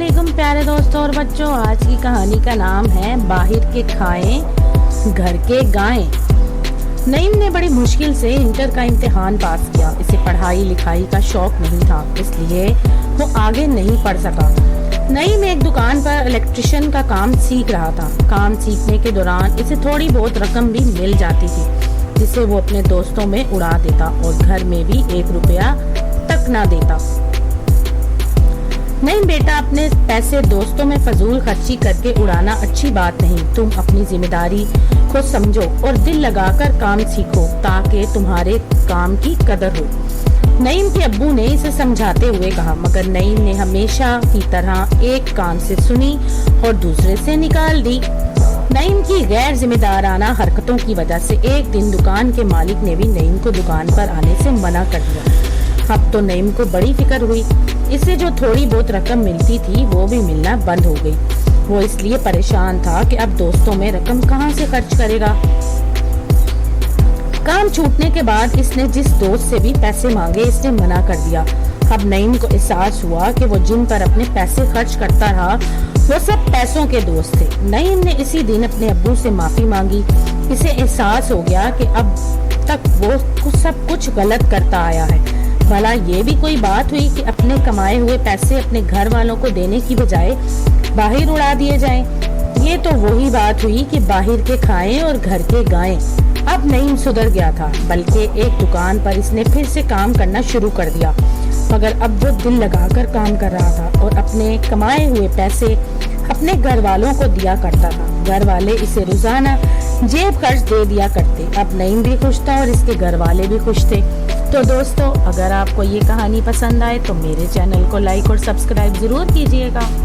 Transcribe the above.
वालेकुम प्यारे दोस्तों और बच्चों। आज की कहानी का नाम है बाहर के खाएं घर के गाएं। नईम ने बड़ी मुश्किल से इंटर का इम्तिहान पास किया। इसे पढ़ाई लिखाई का शौक नहीं था, इसलिए वो आगे नहीं पढ़ सका। नईम एक दुकान पर इलेक्ट्रिशियन का काम सीख रहा था। काम सीखने के दौरान इसे थोड़ी बहुत रकम भी मिल जाती थी, जिसे वो अपने दोस्तों में उड़ा देता और घर में भी 1 रुपया तक ना देता। नहीं बेटा, अपने पैसे दोस्तों में फजूल खर्ची करके उड़ाना अच्छी बात नहीं। तुम अपनी जिम्मेदारी को समझो और दिल लगाकर काम सीखो ताकि तुम्हारे काम की कदर हो। नईम के अब्बू ने इसे समझाते हुए कहा, मगर नईम ने हमेशा की तरह एक कान से सुनी और दूसरे से निकाल दी। नईम की गैर जिम्मेदाराना हरकतों की वजह से एक दिन दुकान के मालिक ने भी नईम को दुकान पर आने से मना कर दिया। अब तो नईम को बड़ी फिक्र हुई। इससे जो थोड़ी बहुत रकम मिलती थी वो भी मिलना बंद हो गई। वो इसलिए परेशान था कि अब दोस्तों में रकम कहाँ से खर्च करेगा। काम छूटने के बाद इसने जिस दोस्त से भी पैसे मांगे, इसने मना कर दिया। अब नईम को एहसास हुआ कि वो जिन पर अपने पैसे खर्च करता रहा वो सब पैसों के दोस्त थे। नईम ने इसी दिन अपने अब्बू से माफी मांगी। इसे एहसास हो गया कि अब तक वो सब कुछ गलत करता आया है। भला ये भी कोई बात हुई कि अपने कमाए हुए पैसे अपने घर वालों को देने की बजाय बाहर उड़ा दिए जाएं। ये तो वही बात हुई कि बाहर के खाएं और घर के गाएं। अब नईम सुधर गया था, बल्कि एक दुकान पर इसने फिर से काम करना शुरू कर दिया। मगर अब वो दिल लगाकर काम कर रहा था और अपने कमाए हुए पैसे अपने घर वालों को दिया करता था। घर वाले इसे रोजाना जेब खर्च दे दिया करते। अब नईम भी खुश था और इसके घर वाले भी खुश थे। तो दोस्तों, अगर आपको ये कहानी पसंद आए तो मेरे चैनल को लाइक और सब्सक्राइब जरूर कीजिएगा।